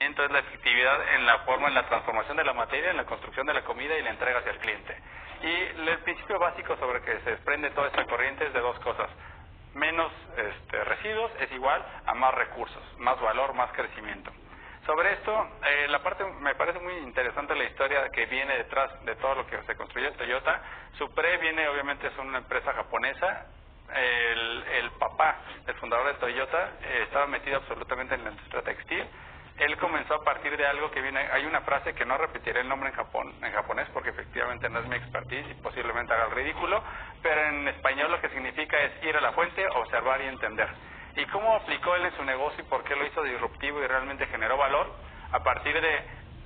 es la efectividad en la forma, en la transformación de la materia, en la construcción de la comida y la entrega hacia el cliente. Y el principio básico sobre que se desprende toda esta corriente es de dos cosas. Menos residuos es igual a más recursos, más valor, más crecimiento. Sobre esto, me parece muy interesante la historia que viene detrás de todo lo que se construyó en Toyota. Supre viene, obviamente, es una empresa japonesa. El papá, el fundador de Toyota, estaba metido absolutamente en la industria textil. Él comenzó a partir de algo que viene, hay una frase que no repetiré el nombre en japonés porque efectivamente no es mi expertise y posiblemente haga el ridículo, pero en español lo que significa es ir a la fuente, observar y entender. ¿Y cómo aplicó él en su negocio y por qué lo hizo disruptivo y realmente generó valor? A partir de,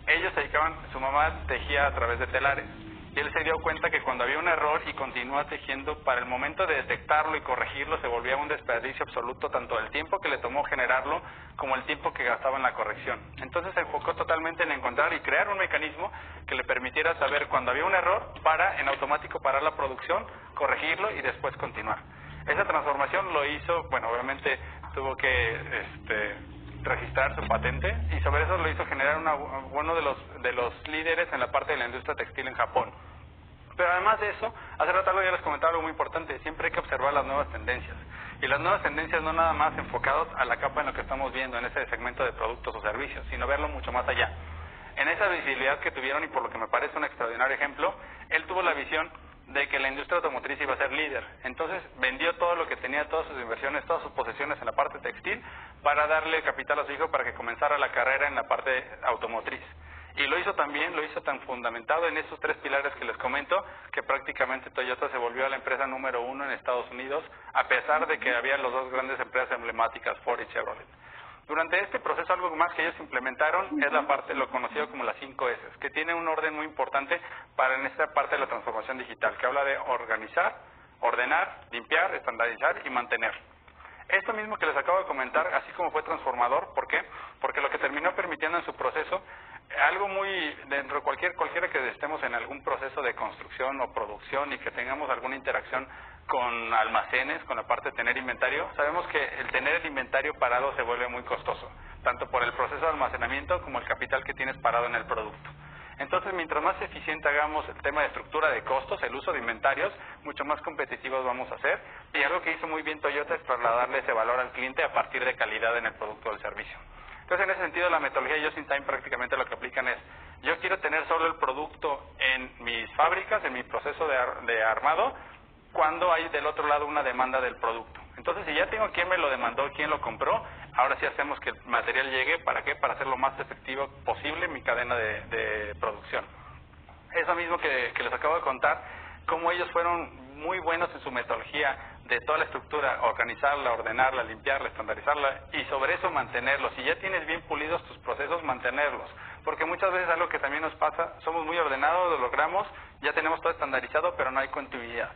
ellos se dedicaban, su mamá tejía a través de telares. Y él se dio cuenta que cuando había un error y continúa tejiendo, para el momento de detectarlo y corregirlo se volvía un desperdicio absoluto, tanto el tiempo que le tomó generarlo como el tiempo que gastaba en la corrección. Entonces se enfocó totalmente en encontrar y crear un mecanismo que le permitiera saber cuando había un error, en automático parar la producción, corregirlo y después continuar. Esa transformación lo hizo, obviamente tuvo que registrar su patente y sobre eso lo hizo generar uno de los líderes en la parte de la industria textil en Japón. Pero además de eso, hace rato ya les comentaba algo muy importante, siempre hay que observar las nuevas tendencias. Y las nuevas tendencias no nada más enfocados a la capa en lo que estamos viendo en ese segmento de productos o servicios, sino verlo mucho más allá. En esa visibilidad que tuvieron y por lo que me parece un extraordinario ejemplo, él tuvo la visión de que la industria automotriz iba a ser líder. Entonces vendió todo lo que tenía, todas sus inversiones, todas sus posesiones en la parte textil para darle capital a su hijo para que comenzara la carrera en la parte automotriz. Y lo hizo tan fundamentado en esos tres pilares que les comento, que prácticamente Toyota se volvió la empresa número 1 en Estados Unidos, a pesar de que había las dos grandes empresas emblemáticas, Ford y Chevrolet. Durante este proceso, algo más que ellos implementaron es la parte, lo conocido como las 5 S, que tiene un orden muy importante para en esta parte de la transformación digital, que habla de organizar, ordenar, limpiar, estandarizar y mantener. Esto mismo que les acabo de comentar, así como fue transformador, ¿por qué? Porque lo que terminó permitiendo en su proceso, algo muy, dentro de cualquiera que estemos en algún proceso de construcción o producción y que tengamos alguna interacción con almacenes, con la parte de tener inventario, sabemos que el tener el inventario parado se vuelve muy costoso, tanto por el proceso de almacenamiento como el capital que tienes parado en el producto. Entonces, mientras más eficiente hagamos el tema de estructura de costos, el uso de inventarios, mucho más competitivos vamos a ser. Y algo que hizo muy bien Toyota es trasladarle ese valor al cliente a partir de calidad en el producto o el servicio. Entonces, en ese sentido, la metodología Just in Time prácticamente lo que aplican es, yo quiero tener solo el producto en mis fábricas, en mi proceso de armado, cuando hay del otro lado una demanda del producto. Entonces, si ya tengo quién me lo demandó, quién lo compró, ahora sí hacemos que el material llegue, ¿para qué? Para hacer lo más efectivo posible en mi cadena de producción. Eso mismo que les acabo de contar, cómo ellos fueron muy buenos en su metodología de toda la estructura, organizarla, ordenarla, limpiarla, estandarizarla y sobre eso mantenerlos. Si ya tienes bien pulidos tus procesos, mantenerlos. Porque muchas veces algo que también nos pasa, somos muy ordenados, lo logramos, ya tenemos todo estandarizado, pero no hay continuidad.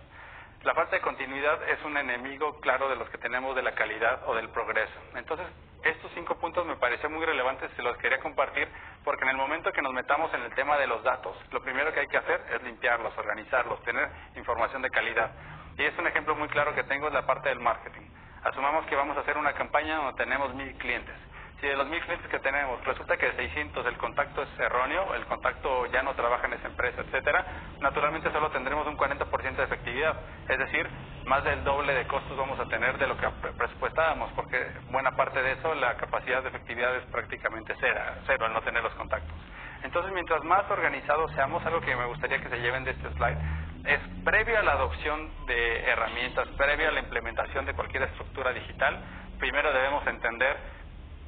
La falta de continuidad es un enemigo claro de los que tenemos de la calidad o del progreso. Entonces, estos 5 puntos me parecen muy relevantes, se los quería compartir, porque en el momento que nos metamos en el tema de los datos, lo primero que hay que hacer es limpiarlos, organizarlos, tener información de calidad. Y es un ejemplo muy claro que tengo en la parte del marketing. Asumamos que vamos a hacer una campaña donde tenemos 1000 clientes. Si de los 1000 clientes que tenemos resulta que de 600 el contacto es erróneo, el contacto ya no trabaja en esa empresa, etcétera, naturalmente solo tendremos un 40% de efectividad, es decir, más del doble de costos vamos a tener de lo que presupuestábamos, porque buena parte de eso, la capacidad de efectividad es prácticamente cero al no tener los contactos. Entonces, mientras más organizados seamos, algo que me gustaría que se lleven de este slide, es previo a la adopción de herramientas, previo a la implementación de cualquier estructura digital, primero debemos entender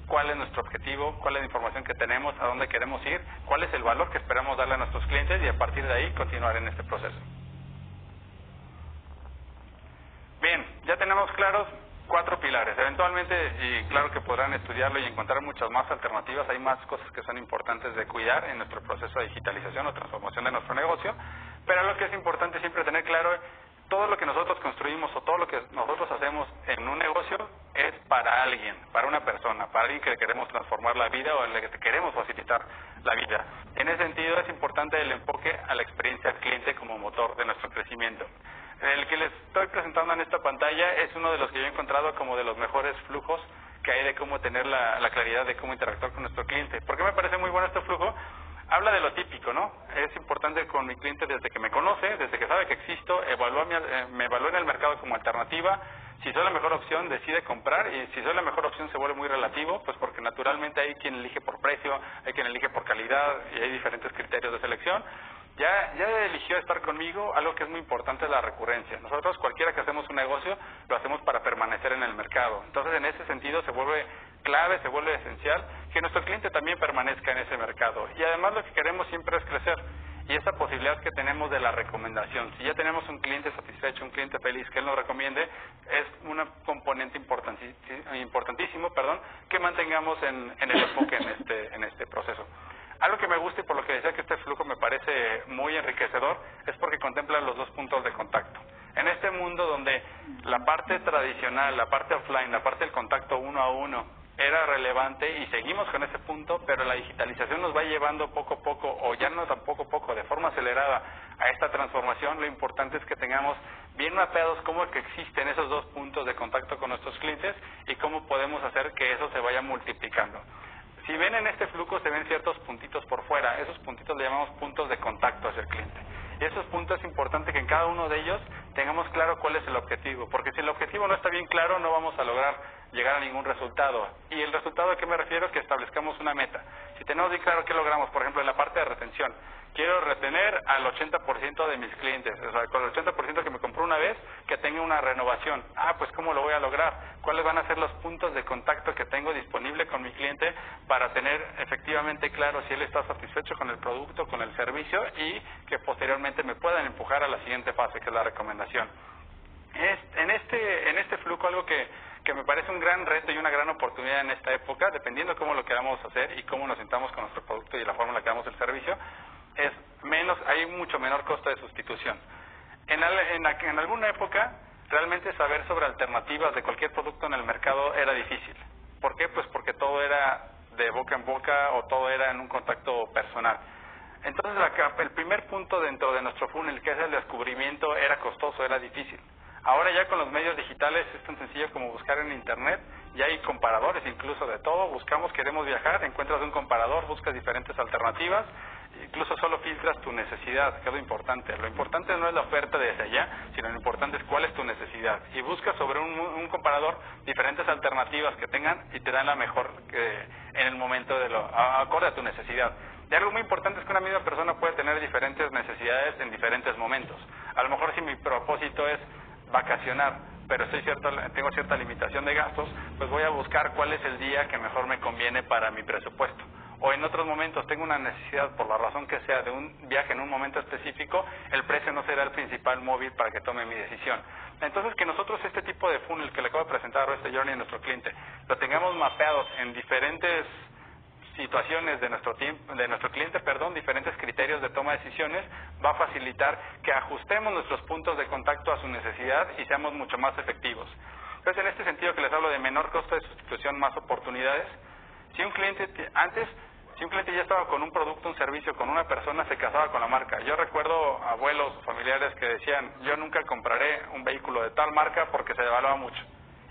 cuál es nuestro objetivo, cuál es la información que tenemos, a dónde queremos ir, cuál es el valor que esperamos darle a nuestros clientes y a partir de ahí continuar en este proceso. Bien, ya tenemos claros 4 pilares. Eventualmente, y claro que podrán estudiarlo y encontrar muchas más alternativas, hay más cosas que son importantes de cuidar en nuestro proceso de digitalización o transformación de nuestro negocio, pero lo que es importante siempre tener claro, todo lo que nosotros construimos o todo lo que nosotros hacemos en un negocio es para alguien, para una persona, para alguien que le queremos transformar la vida o al que queremos facilitar la vida. En ese sentido es importante el enfoque a la experiencia del cliente como motor de nuestro crecimiento. El que les estoy presentando en esta pantalla es uno de los que yo he encontrado como de los mejores flujos que hay de cómo tener la claridad de cómo interactuar con nuestro cliente. ¿Por qué me importante con mi cliente desde que me conoce, desde que sabe que existo, me evalúa en el mercado como alternativa. Si soy la mejor opción, decide comprar, y si soy la mejor opción se vuelve muy relativo, pues porque naturalmente hay quien elige por precio, hay quien elige por calidad y hay diferentes criterios de selección. Ya eligió estar conmigo. Algo que es muy importante es la recurrencia. Nosotros, cualquiera que hacemos un negocio, lo hacemos para permanecer en el mercado. Entonces, en ese sentido, se vuelve clave, se vuelve esencial que nuestro cliente también permanezca en ese mercado. Y además lo que queremos siempre es crecer. Y esa posibilidad que tenemos de la recomendación. Si ya tenemos un cliente satisfecho, un cliente feliz que él nos recomiende, es un componente importantísimo, que mantengamos en el enfoque en este proceso. Algo que me gusta y por lo que decía que este flujo me parece muy enriquecedor es porque contempla los dos puntos de contacto. En este mundo donde la parte tradicional, la parte offline, la parte del contacto uno a uno era relevante y seguimos con ese punto, pero la digitalización nos va llevando poco a poco, o ya no tan poco a poco, de forma acelerada a esta transformación. Lo importante es que tengamos bien mapeados cómo es que existen esos dos puntos de contacto con nuestros clientes y cómo podemos hacer que eso se vaya multiplicando. Si ven en este flujo se ven ciertos puntitos por fuera, esos puntitos le llamamos puntos de contacto hacia el cliente. Y esos puntos es importante que en cada uno de ellos tengamos claro cuál es el objetivo, porque si el objetivo no está bien claro no vamos a lograr llegar a ningún resultado. ¿Y el resultado a qué me refiero? Que establezcamos una meta. Si tenemos bien claro qué logramos, por ejemplo en la parte de retención, quiero retener al 80% de mis clientes, o sea, con el 80% que me compró una vez, que tenga una renovación. Pues ¿cómo lo voy a lograr? ¿Cuáles van a ser los puntos de contacto que tengo disponible con mi cliente para tener efectivamente claro si él está satisfecho con el producto, con el servicio y que posteriormente me puedan empujar a la siguiente fase, que es la recomendación? En este flujo, algo que me parece un gran reto y una gran oportunidad en esta época, dependiendo cómo lo queramos hacer y cómo nos sentamos con nuestro producto y la forma en la que damos el servicio, hay mucho menor costo de sustitución. En alguna época, realmente saber sobre alternativas de cualquier producto en el mercado era difícil. ¿Por qué? Pues porque todo era de boca en boca o todo era en un contacto personal. Entonces, el primer punto dentro de nuestro funnel, que es el descubrimiento, era costoso, era difícil. Ahora ya con los medios digitales es tan sencillo como buscar en internet, ya hay comparadores incluso de todo, queremos viajar, encuentras un comparador, buscas diferentes alternativas, incluso solo filtras tu necesidad, que es lo importante. Lo importante no es la oferta desde allá, sino lo importante es cuál es tu necesidad. Y buscas sobre un comparador diferentes alternativas que tengan y te dan la mejor en el momento acorde a tu necesidad. Y algo muy importante es que una misma persona puede tener diferentes necesidades en diferentes momentos. A lo mejor si mi propósito es vacacionar, pero tengo cierta limitación de gastos, pues voy a buscar cuál es el día que mejor me conviene para mi presupuesto. O en otros momentos tengo una necesidad, por la razón que sea, de un viaje en un momento específico, el precio no será el principal móvil para que tome mi decisión. Entonces, que nosotros este tipo de funnel que le acabo de presentar a este journey a nuestro cliente, lo tengamos mapeados en diferentes situaciones de nuestro cliente, diferentes criterios de toma de decisiones, va a facilitar que ajustemos nuestros puntos de contacto a su necesidad y seamos mucho más efectivos. Entonces, en este sentido que les hablo de menor costo de sustitución, más oportunidades, si un cliente ya estaba con un producto, un servicio, con una persona, se casaba con la marca. Yo recuerdo abuelos, familiares que decían, yo nunca compraré un vehículo de tal marca porque se devaluaba mucho.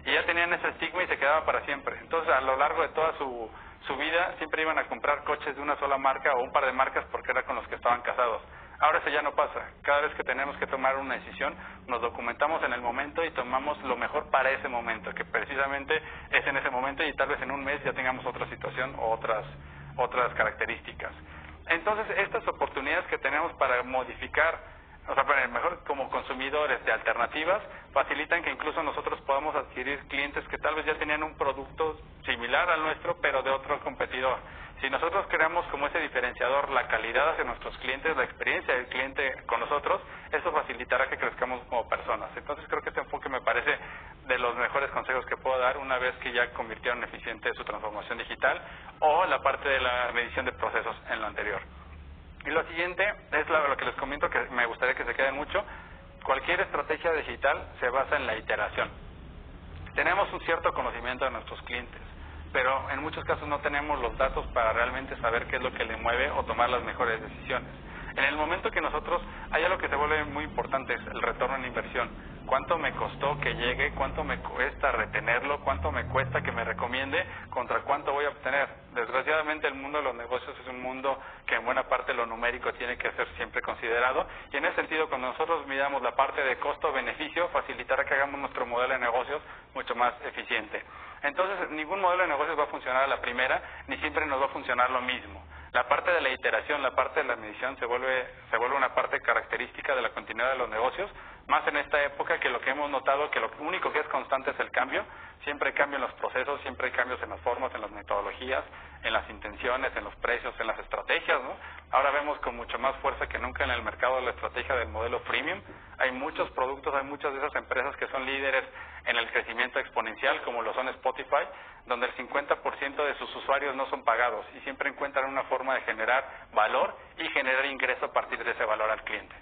Y ya tenían ese estigma y se quedaba para siempre. Entonces, a lo largo de toda su vida, siempre iban a comprar coches de una sola marca o un par de marcas porque era con los que estaban casados. Ahora eso ya no pasa. Cada vez que tenemos que tomar una decisión, nos documentamos en el momento y tomamos lo mejor para ese momento, que precisamente es en ese momento y tal vez en un mes ya tengamos otra situación o otras características. Entonces, estas oportunidades que tenemos para modificar, para mejor como consumidores de alternativas, facilitan que incluso nosotros podamos adquirir clientes que tal vez ya tenían un producto similar al nuestro, pero de otro competidor. Si nosotros creamos como ese diferenciador la calidad hacia nuestros clientes, la experiencia del cliente con nosotros, eso facilitará que crezcamos como personas. Entonces creo que este enfoque me parece de los mejores consejos que puedo dar una vez que ya convirtieron eficiente su transformación digital o la parte de la medición de procesos en lo anterior. Y lo siguiente es lo que les comento, que me gustaría que se queden mucho. Cualquier estrategia digital se basa en la iteración. Tenemos un cierto conocimiento de nuestros clientes, pero en muchos casos no tenemos los datos para realmente saber qué es lo que le mueve o tomar las mejores decisiones. En el momento que nosotros, hay algo que se vuelve muy importante, es el retorno en inversión. ¿Cuánto me costó que llegue? ¿Cuánto me cuesta retenerlo? ¿Cuánto me cuesta que me recomiende? ¿Contra cuánto voy a obtener? Desgraciadamente el mundo de los negocios es un mundo que en buena parte lo numérico tiene que ser siempre considerado, y en ese sentido, cuando nosotros midamos la parte de costo-beneficio, facilitará que hagamos nuestro modelo de negocios mucho más eficiente. Entonces, ningún modelo de negocios va a funcionar a la primera, ni siempre nos va a funcionar lo mismo. La parte de la iteración, la parte de la medición se vuelve una parte característica de la continuidad de los negocios, más en esta época que lo que hemos notado que lo único que es constante es el cambio. Siempre hay cambio en los procesos, siempre hay cambios en las formas, en las metodologías, en las intenciones, en los precios, en las estrategias, ¿no? Ahora vemos con mucho más fuerza que nunca en el mercado la estrategia del modelo freemium. Hay muchos productos, hay muchas de esas empresas que son líderes en el crecimiento exponencial, como lo son Spotify, donde el 50% de sus usuarios no son pagados y siempre encuentran una forma de generar valor y generar ingreso a partir de ese valor al cliente.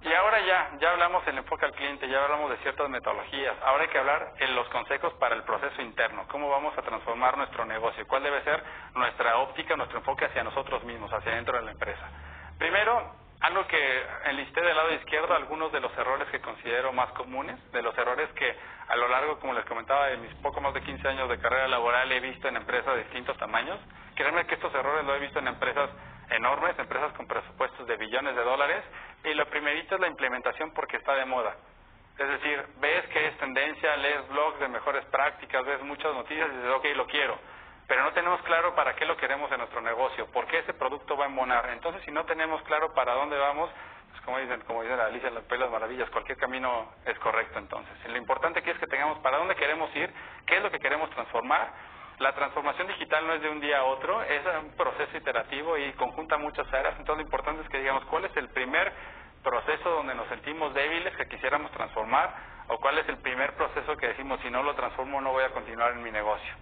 Y ahora ya hablamos del enfoque al cliente, ya hablamos de ciertas metodologías. Ahora hay que hablar en los consejos para el proceso interno. ¿Cómo vamos a transformar nuestro negocio? ¿Cuál debe ser nuestra óptica, nuestro enfoque hacia nosotros mismos, hacia dentro de la empresa? Primero, algo que enlisté del lado izquierdo, algunos de los errores que considero más comunes, de los errores que a lo largo, como les comentaba, de mis poco más de 15 años de carrera laboral he visto en empresas de distintos tamaños. Créanme que estos errores los he visto en empresas enormes, empresas con presupuestos de billones de dólares, y lo primerito es la implementación porque está de moda. Es decir, ves que es tendencia, lees blogs de mejores prácticas, ves muchas noticias y dices, ok, lo quiero, pero no tenemos claro para qué lo queremos en nuestro negocio, por qué ese producto va a embonar. Entonces, si no tenemos claro para dónde vamos, pues como dicen Alicia en las País de las Maravillas, cualquier camino es correcto. Entonces, lo importante aquí es que tengamos para dónde queremos ir, qué es lo que queremos transformar. La transformación digital no es de un día a otro, es un proceso iterativo y conjunta muchas áreas. Entonces, lo importante es que digamos cuál es el primer proceso donde nos sentimos débiles que quisiéramos transformar, o cuál es el primer proceso que decimos, si no lo transformo no voy a continuar en mi negocio.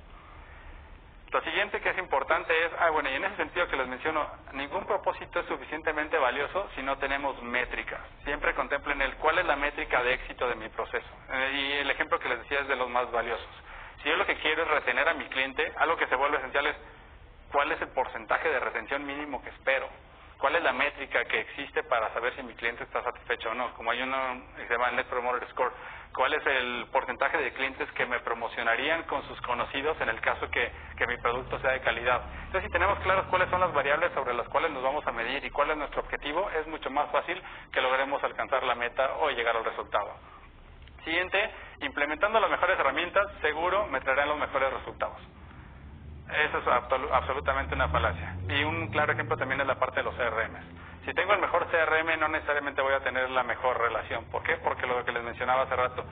Lo siguiente que es importante es, y en ese sentido que les menciono, ningún propósito es suficientemente valioso si no tenemos métricas. Siempre contemplen cuál es la métrica de éxito de mi proceso. Y el ejemplo que les decía es de los más valiosos. Si yo lo que quiero es retener a mi cliente, algo que se vuelve esencial es cuál es el porcentaje de retención mínimo que espero. ¿Cuál es la métrica que existe para saber si mi cliente está satisfecho o no? Como hay uno que se llama Net Promoter Score. ¿Cuál es el porcentaje de clientes que me promocionarían con sus conocidos en el caso que mi producto sea de calidad? Entonces, si tenemos claras cuáles son las variables sobre las cuales nos vamos a medir y cuál es nuestro objetivo, es mucho más fácil que logremos alcanzar la meta o llegar al resultado. Siguiente, implementando las mejores herramientas, seguro me traerán los mejores resultados. Eso es absolutamente una falacia. Y un claro ejemplo también es la parte de los CRMs. Si tengo el mejor CRM, no necesariamente voy a tener la mejor relación. ¿Por qué? Porque lo que les mencionaba hace rato,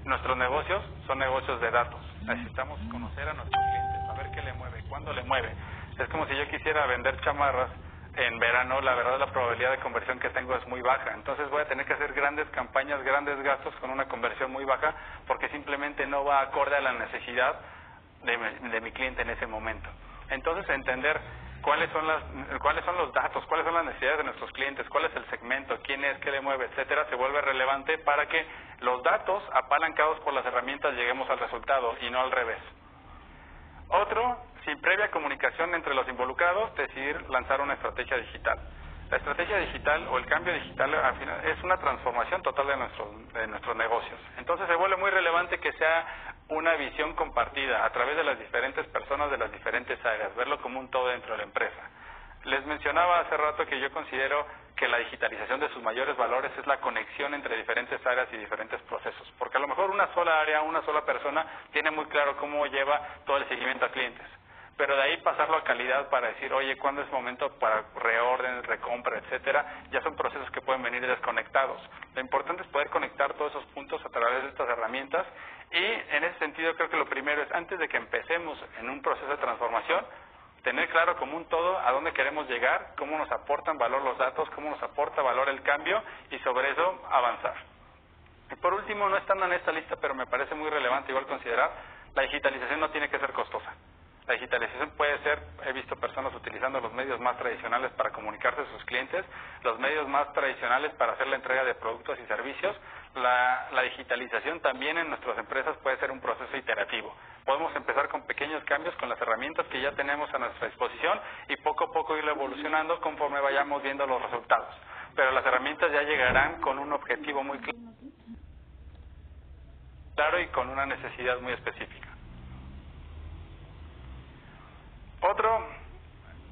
nuestros negocios son negocios de datos. Necesitamos conocer a nuestros clientes, saber qué le mueve, cuándo le mueve. Es como si yo quisiera vender chamarras en verano, la verdad la probabilidad de conversión que tengo es muy baja. Entonces voy a tener que hacer grandes campañas, grandes gastos con una conversión muy baja, porque simplemente no va acorde a la necesidad de mi cliente en ese momento. Entonces, entender cuáles son los datos, cuáles son las necesidades de nuestros clientes, cuál es el segmento, quién es, qué le mueve, etcétera, se vuelve relevante para que los datos apalancados por las herramientas lleguemos al resultado y no al revés. Otro, sin previa comunicación entre los involucrados, decidir lanzar una estrategia digital. La estrategia digital o el cambio digital al final es una transformación total de nuestros negocios. Entonces se vuelve muy relevante que sea una visión compartida a través de las diferentes personas de las diferentes áreas, verlo como un todo dentro de la empresa. Les mencionaba hace rato que yo considero que la digitalización de sus mayores valores es la conexión entre diferentes áreas y diferentes procesos, porque a lo mejor una sola área, una sola persona tiene muy claro cómo lleva todo el seguimiento a clientes. Pero de ahí pasarlo a calidad para decir, oye, ¿cuándo es momento para reorden, recompra, etcétera? Ya son procesos que pueden venir desconectados. Lo importante es poder conectar todos esos puntos a través de estas herramientas y en ese sentido creo que lo primero es, antes de que empecemos en un proceso de transformación, tener claro como un todo a dónde queremos llegar, cómo nos aportan valor los datos, cómo nos aporta valor el cambio y sobre eso avanzar. Y por último, no estando en esta lista, pero me parece muy relevante igual considerar, la digitalización no tiene que ser costosa. La digitalización puede ser, he visto personas utilizando los medios más tradicionales para comunicarse a sus clientes, los medios más tradicionales para hacer la entrega de productos y servicios. La digitalización también en nuestras empresas puede ser un proceso iterativo. Podemos empezar con pequeños cambios con las herramientas que ya tenemos a nuestra disposición y poco a poco irlo evolucionando conforme vayamos viendo los resultados. Pero las herramientas ya llegarán con un objetivo muy claro y con una necesidad muy específica. Otro,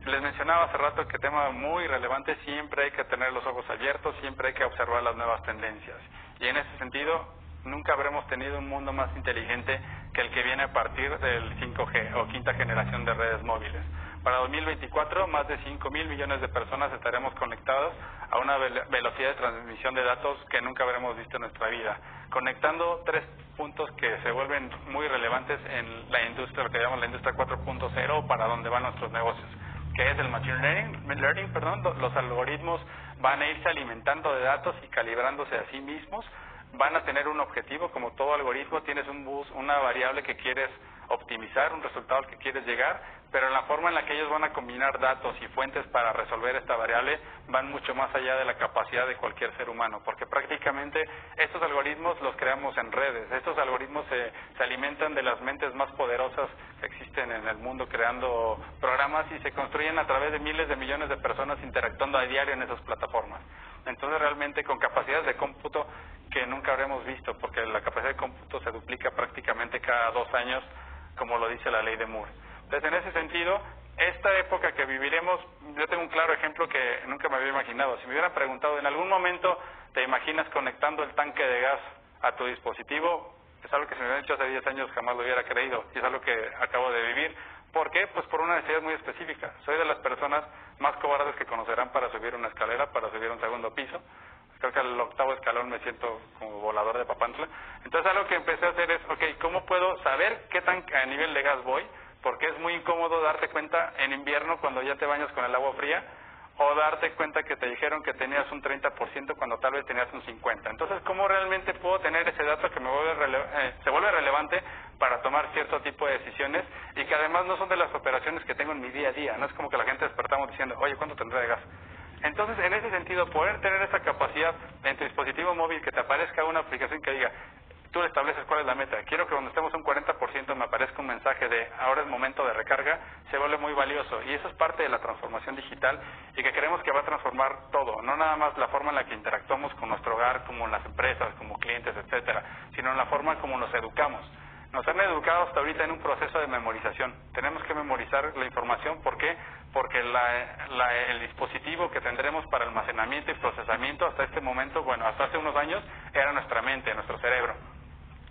Les mencionaba hace rato que tema muy relevante, siempre hay que tener los ojos abiertos, siempre hay que observar las nuevas tendencias. Y en ese sentido, nunca habremos tenido un mundo más inteligente que el que viene a partir del 5G o quinta generación de redes móviles. Para 2024, más de 5.000 millones de personas estaremos conectados a una velocidad de transmisión de datos que nunca habremos visto en nuestra vida, conectando tres puntos que se vuelven muy relevantes en la industria, lo que llamamos la industria 4.0, para donde van nuestros negocios, que es el machine learning, los algoritmos van a irse alimentando de datos y calibrándose a sí mismos, van a tener un objetivo. Como todo algoritmo, tienes una variable que quieres optimizar, un resultado al que quieres llegar, pero en la forma en la que ellos van a combinar datos y fuentes para resolver esta variable van mucho más allá de la capacidad de cualquier ser humano, porque prácticamente estos algoritmos los creamos en redes. Estos algoritmos se alimentan de las mentes más poderosas que existen en el mundo, creando programas, y se construyen a través de miles de millones de personas interactuando a diario en esas plataformas. Entonces, realmente con capacidades de cómputo que nunca habremos visto, porque la capacidad de cómputo se duplica prácticamente cada 2 años, como lo dice la ley de Moore. Entonces, en ese sentido, esta época que viviremos, yo tengo un claro ejemplo que nunca me había imaginado. Si me hubieran preguntado, ¿en algún momento te imaginas conectando el tanque de gas a tu dispositivo? Es algo que si me hubieran dicho hace 10 años jamás lo hubiera creído, y es algo que acabo de vivir. ¿Por qué? Pues por una necesidad muy específica. Soy de las personas más cobardes que conocerán para subir una escalera, para subir un segundo piso. Creo que al 8º escalón me siento como volador de Papantla. Entonces, algo que empecé a hacer es, ¿cómo puedo saber qué tan a nivel de gas voy? Porque es muy incómodo darte cuenta en invierno cuando ya te bañas con el agua fría, o darte cuenta que te dijeron que tenías un 30% cuando tal vez tenías un 50%. Entonces, ¿cómo realmente puedo tener ese dato que se vuelve relevante para tomar cierto tipo de decisiones, y que además no son de las operaciones que tengo en mi día a día? No es como que la gente despertamos diciendo, oye, ¿cuánto tendré de gas? Entonces, en ese sentido, poder tener esa capacidad en tu dispositivo móvil, que te aparezca una aplicación que diga, tú estableces cuál es la meta, quiero que cuando estemos a un 40% me aparezca un mensaje de ahora es momento de recarga, se vuelve muy valioso. Y eso es parte de la transformación digital, y que creemos que va a transformar todo, no nada más la forma en la que interactuamos con nuestro hogar, como en las empresas, como clientes, etcétera, sino en la forma como nos educamos. Nos han educado hasta ahorita en un proceso de memorización. Tenemos que memorizar la información. ¿Por qué? Porque el dispositivo que tendremos para almacenamiento y procesamiento hasta este momento, hasta hace unos años, era nuestra mente, nuestro cerebro.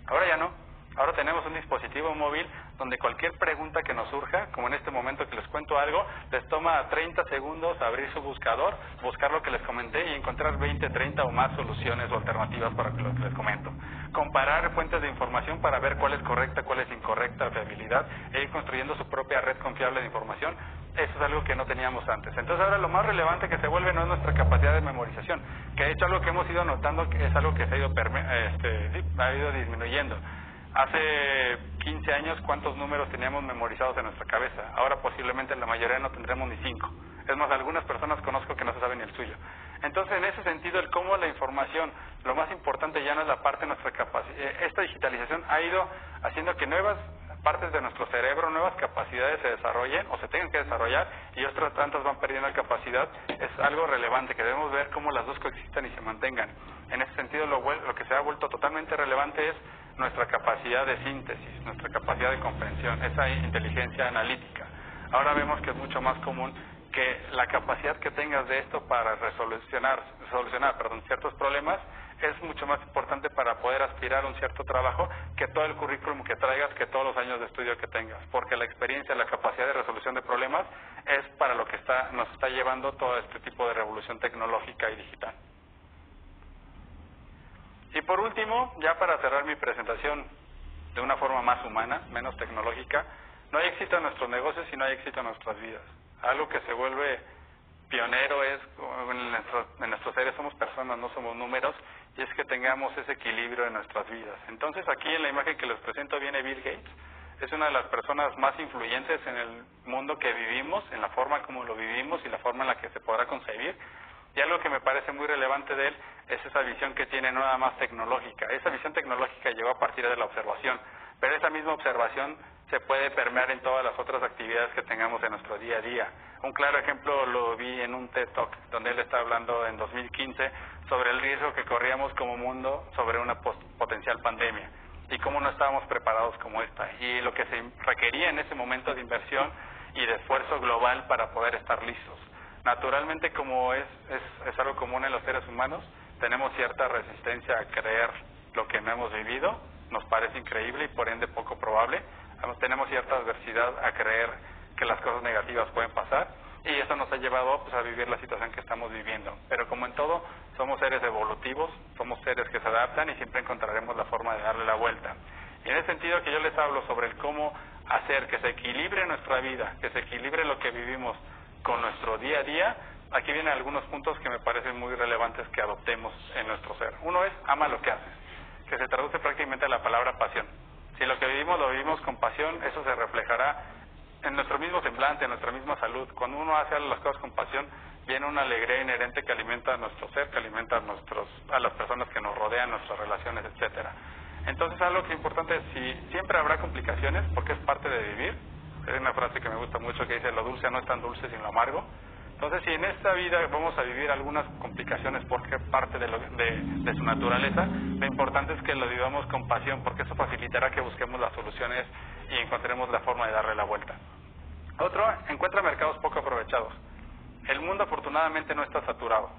Ahora ya no. Ahora tenemos un dispositivo móvil donde cualquier pregunta que nos surja, como en este momento que les cuento algo, les toma 30 segundos abrir su buscador, buscar lo que les comenté y encontrar 20, 30 o más soluciones o alternativas para lo que les comento. Comparar fuentes de información para ver cuál es correcta, cuál es incorrecta, fiabilidad, e ir construyendo su propia red confiable de información. Eso es algo que no teníamos antes. Entonces, ahora lo más relevante que se vuelve no es nuestra capacidad de memorización, que de hecho algo que hemos ido notando que es algo que se ha ido disminuyendo. Hace 15 años, ¿cuántos números teníamos memorizados en nuestra cabeza? Ahora posiblemente la mayoría no tendremos ni 5. Es más, algunas personas conozco que no se saben ni el suyo. Entonces, en ese sentido, el cómo la información, lo más importante ya no es la parte de nuestra capacidad. Esta digitalización ha ido haciendo que nuevas partes de nuestro cerebro, nuevas capacidades se desarrollen o se tengan que desarrollar, y otras tantas van perdiendo la capacidad. Es algo relevante que debemos ver cómo las dos coexistan y se mantengan. En ese sentido, lo que se ha vuelto totalmente relevante es nuestra capacidad de síntesis, nuestra capacidad de comprensión, esa inteligencia analítica. Ahora vemos que es mucho más común que la capacidad que tengas de esto para solucionar ciertos problemas es mucho más importante para poder aspirar a un cierto trabajo que todo el currículum que traigas, que todos los años de estudio que tengas, porque la experiencia, la capacidad de resolución de problemas es para lo que nos está llevando todo este tipo de revolución tecnológica y digital. Y por último, ya para cerrar mi presentación de una forma más humana, menos tecnológica, no hay éxito en nuestros negocios si no hay éxito en nuestras vidas. Algo que se vuelve pionero es, en nuestros seres somos personas, no somos números, y es que tengamos ese equilibrio en nuestras vidas. Entonces, aquí en la imagen que les presento viene Bill Gates. Es una de las personas más influyentes en el mundo que vivimos, en la forma como lo vivimos y la forma en la que se podrá concebir. Y algo que me parece muy relevante de él es esa visión que tiene no nada más tecnológica. Esa visión tecnológica llegó a partir de la observación, pero esa misma observación se puede permear en todas las otras actividades que tengamos en nuestro día a día. Un claro ejemplo lo vi en un TED Talk, donde él está hablando en 2015 sobre el riesgo que corríamos como mundo sobre una potencial pandemia y cómo no estábamos preparados como esta. Y lo que se requería en ese momento de inversión y de esfuerzo global para poder estar listos. Naturalmente, como es algo común en los seres humanos, tenemos cierta resistencia a creer lo que no hemos vivido, nos parece increíble y por ende poco probable. Tenemos cierta adversidad a creer que las cosas negativas pueden pasar y eso nos ha llevado pues, a vivir la situación que estamos viviendo. Pero como en todo, somos seres evolutivos, somos seres que se adaptan y siempre encontraremos la forma de darle la vuelta. Y en ese sentido que yo les hablo sobre el cómo hacer que se equilibre nuestra vida, que se equilibre lo que vivimos con nuestro día a día, aquí vienen algunos puntos que me parecen muy relevantes que adoptemos en nuestro ser. Uno es, ama lo que haces, que se traduce prácticamente a la palabra pasión. Si lo que vivimos lo vivimos con pasión, eso se reflejará en nuestro mismo semblante, en nuestra misma salud. Cuando uno hace las cosas con pasión, viene una alegría inherente que alimenta a nuestro ser, que alimenta a las personas que nos rodean, nuestras relaciones, etcétera. Entonces, algo que es importante es, si siempre habrá complicaciones, porque es parte de vivir. Hay una frase que me gusta mucho que dice, lo dulce no es tan dulce sin lo amargo. Entonces, si en esta vida vamos a vivir algunas complicaciones porque es parte de su naturaleza, lo importante es que lo vivamos con pasión, porque eso facilitará que busquemos las soluciones y encontremos la forma de darle la vuelta. Otro, encuentra mercados poco aprovechados. El mundo afortunadamente no está saturado,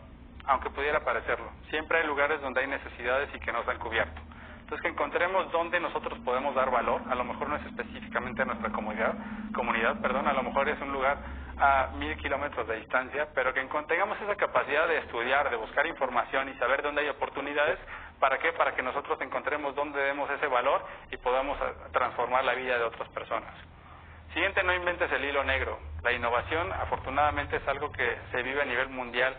aunque pudiera parecerlo. Siempre hay lugares donde hay necesidades y que no se han cubierto. Entonces, que encontremos dónde nosotros podemos dar valor. A lo mejor no es específicamente a nuestra comunidad, a lo mejor es un lugar a 1000 kilómetros de distancia, pero que tengamos esa capacidad de estudiar, de buscar información y saber dónde hay oportunidades. ¿Para qué? Para que nosotros encontremos dónde demos ese valor y podamos transformar la vida de otras personas. Siguiente, no inventes el hilo negro. La innovación, afortunadamente, es algo que se vive a nivel mundial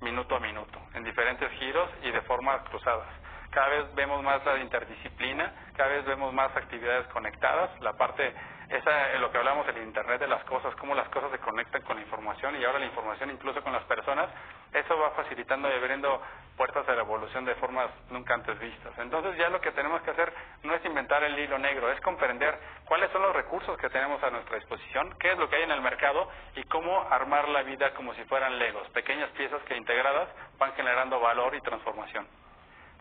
minuto a minuto, en diferentes giros y de formas cruzadas. Cada vez vemos más la interdisciplina, cada vez vemos más actividades conectadas, la parte, esa es lo que hablamos del Internet de las cosas, cómo las cosas se conectan con la información y ahora la información incluso con las personas, eso va facilitando y abriendo puertas a la evolución de formas nunca antes vistas. Entonces ya lo que tenemos que hacer no es inventar el hilo negro, es comprender cuáles son los recursos que tenemos a nuestra disposición, qué es lo que hay en el mercado y cómo armar la vida como si fueran legos, pequeñas piezas que integradas van generando valor y transformación.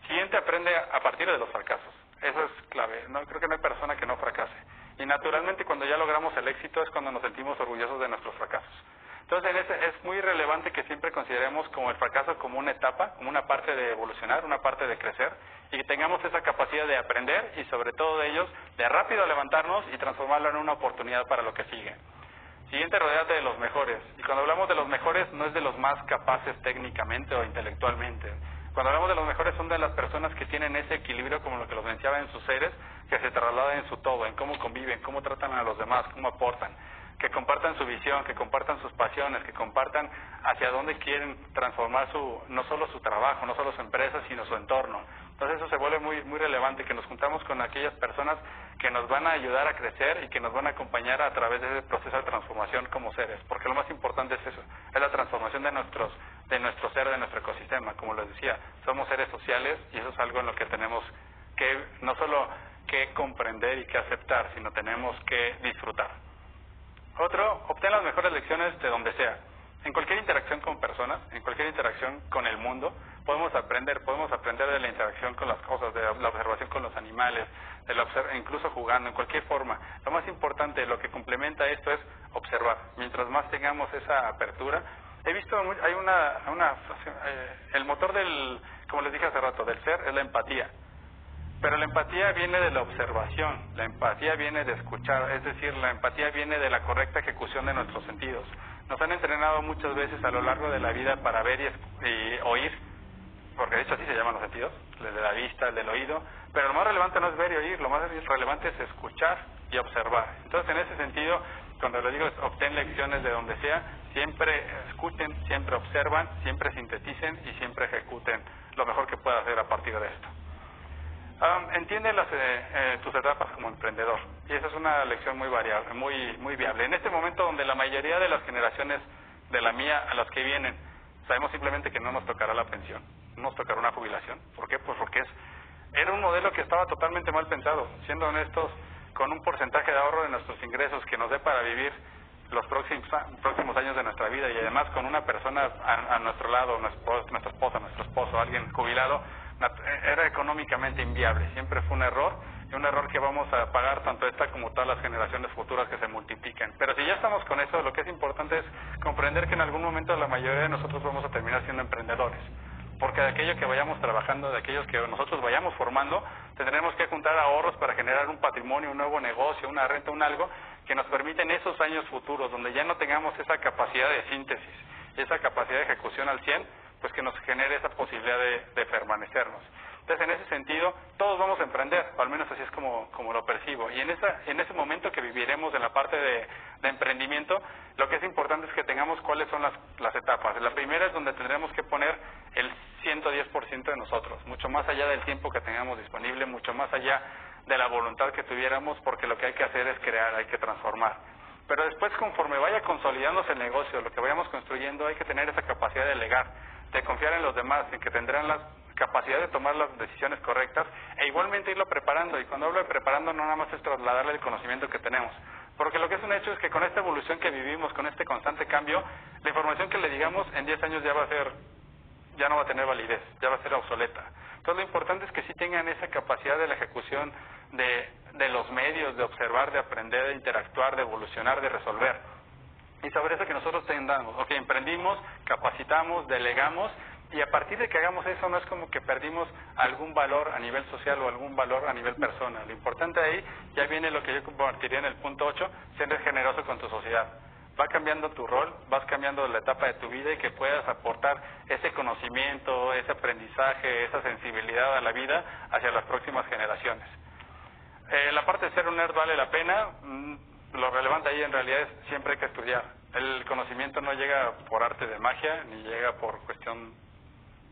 Siguiente, aprende a partir de los fracasos. Eso es clave. No, creo que no hay persona que no fracase. Y naturalmente cuando ya logramos el éxito es cuando nos sentimos orgullosos de nuestros fracasos. Entonces es muy relevante que siempre consideremos como el fracaso como una etapa, como una parte de evolucionar, una parte de crecer, y que tengamos esa capacidad de aprender y sobre todo de ellos, de rápido levantarnos y transformarlo en una oportunidad para lo que sigue. Siguiente, rodeate de los mejores. Y cuando hablamos de los mejores no es de los más capaces técnicamente o intelectualmente. Cuando hablamos de los mejores son de las personas que tienen ese equilibrio, como lo que los mencionaba en sus seres, que se traslada en su todo, en cómo conviven, cómo tratan a los demás, cómo aportan, que compartan su visión, que compartan sus pasiones, que compartan hacia dónde quieren transformar no solo su trabajo, no solo su empresa, sino su entorno. Entonces eso se vuelve muy, muy relevante, que nos juntamos con aquellas personas que nos van a ayudar a crecer y que nos van a acompañar a través de ese proceso de transformación como seres, porque lo más importante es eso, es la transformación de nuestro ser, de nuestro ecosistema. Como les decía, somos seres sociales y eso es algo en lo que tenemos que no solo que comprender y que aceptar, sino tenemos que disfrutar. Otro, obtén las mejores lecciones de donde sea. En cualquier interacción con personas, en cualquier interacción con el mundo, podemos aprender de la interacción con las cosas, de la observación con los animales, incluso jugando, en cualquier forma. Lo más importante, lo que complementa esto es observar. Mientras más tengamos esa apertura, he visto, el motor como les dije hace rato, del ser es la empatía. Pero la empatía viene de la observación, la empatía viene de escuchar, es decir, la empatía viene de la correcta ejecución de nuestros sentidos. Nos han entrenado muchas veces a lo largo de la vida para ver y oír, porque de hecho así se llaman los sentidos, el de la vista, el del oído, pero lo más relevante no es ver y oír, lo más relevante es escuchar y observar. Entonces, en ese sentido, cuando les digo obtén lecciones de donde sea, siempre escuchen, siempre observan, siempre sinteticen y siempre ejecuten lo mejor que pueda hacer a partir de esto. Entiende tus etapas como emprendedor, y esa es una lección muy variable, muy viable. En este momento donde la mayoría de las generaciones de la mía a las que vienen, sabemos simplemente que no nos tocará la pensión, no nos tocará una jubilación. ¿Por qué? Pues porque era un modelo que estaba totalmente mal pensado, siendo honestos, con un porcentaje de ahorro de nuestros ingresos que nos dé para vivir los próximos años de nuestra vida, y además con una persona a nuestro lado, nuestra esposa, nuestro esposo, alguien jubilado, era económicamente inviable, siempre fue un error, y un error que vamos a pagar tanto esta como todas las generaciones futuras que se multipliquen. Pero si ya estamos con eso, lo que es importante es comprender que en algún momento la mayoría de nosotros vamos a terminar siendo emprendedores, porque de aquello que vayamos trabajando, de aquellos que nosotros vayamos formando, tendremos que juntar ahorros para generar un patrimonio, un nuevo negocio, una renta, un algo que nos permita en esos años futuros, donde ya no tengamos esa capacidad de síntesis, esa capacidad de ejecución al 100, pues que nos genere esa posibilidad de permanecernos. Entonces, en ese sentido, todos vamos a emprender, o al menos así es como lo percibo. Y en ese momento que viviremos en la parte de emprendimiento, lo que es importante es que tengamos cuáles son las etapas. La primera es donde tendremos que poner el 110% de nosotros, mucho más allá del tiempo que tengamos disponible, mucho más allá de la voluntad que tuviéramos, porque lo que hay que hacer es crear, hay que transformar. Pero después, conforme vaya consolidándose el negocio, lo que vayamos construyendo, hay que tener esa capacidad de delegar, de confiar en los demás, en que tendrán la capacidad de tomar las decisiones correctas, e igualmente irlo preparando. Y cuando hablo de preparando, no nada más es trasladarle el conocimiento que tenemos, porque lo que es un hecho es que con esta evolución que vivimos, con este constante cambio, la información que le digamos en 10 años ya no va a tener validez, ya va a ser obsoleta. Entonces, lo importante es que sí tengan esa capacidad de la ejecución de los medios, de observar, de aprender, de interactuar, de evolucionar, de resolver. Y sobre eso que nosotros tengamos, emprendimos, capacitamos, delegamos, y a partir de que hagamos eso, no es como que perdimos algún valor a nivel social o algún valor a nivel personal. Lo importante ahí ya viene lo que yo compartiría en el punto 8, ser generoso con tu sociedad. Va cambiando tu rol, vas cambiando la etapa de tu vida, y que puedas aportar ese conocimiento, ese aprendizaje, esa sensibilidad a la vida hacia las próximas generaciones. La parte de ser un nerd vale la pena. Lo relevante ahí en realidad es siempre hay que estudiar. El conocimiento no llega por arte de magia, ni llega por cuestión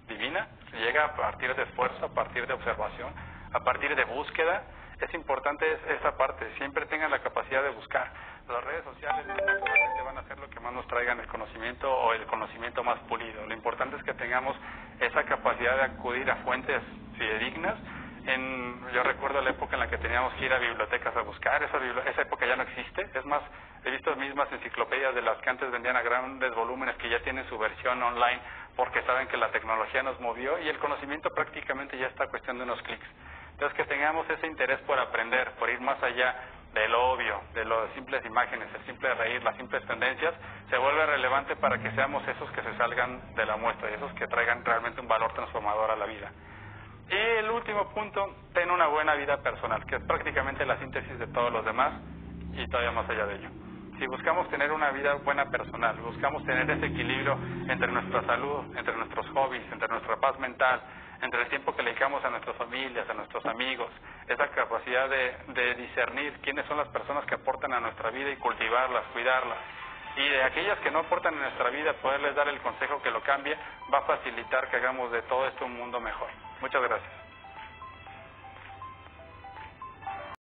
divina, llega a partir de esfuerzo, a partir de observación, a partir de búsqueda. Es importante esa parte, siempre tengan la capacidad de buscar. Las redes sociales naturalmente van a ser lo que más nos traigan el conocimiento, o el conocimiento más pulido. Lo importante es que tengamos esa capacidad de acudir a fuentes fidedignas. Yo recuerdo la época en la que teníamos que ir a bibliotecas a buscar, esa época ya no existe. Es más, he visto mismas enciclopedias de las que antes vendían a grandes volúmenes que ya tienen su versión online, porque saben que la tecnología nos movió y el conocimiento prácticamente ya está a cuestión de unos clics. Entonces, que tengamos ese interés por aprender, por ir más allá de lo obvio, de las simples imágenes, el simple reír, las simples tendencias, se vuelve relevante para que seamos esos que se salgan de la muestra y esos que traigan realmente un valor transformador a la vida. Y el último punto, ten una buena vida personal, que es prácticamente la síntesis de todos los demás y todavía más allá de ello. Si buscamos tener una vida buena personal, buscamos tener ese equilibrio entre nuestra salud, entre nuestros hobbies, entre nuestra paz mental, entre el tiempo que le dedicamos a nuestras familias, a nuestros amigos, esa capacidad de discernir quiénes son las personas que aportan a nuestra vida y cultivarlas, cuidarlas. Y de aquellas que no aportan en nuestra vida, poderles dar el consejo que lo cambie, va a facilitar que hagamos de todo esto un mundo mejor. Muchas gracias.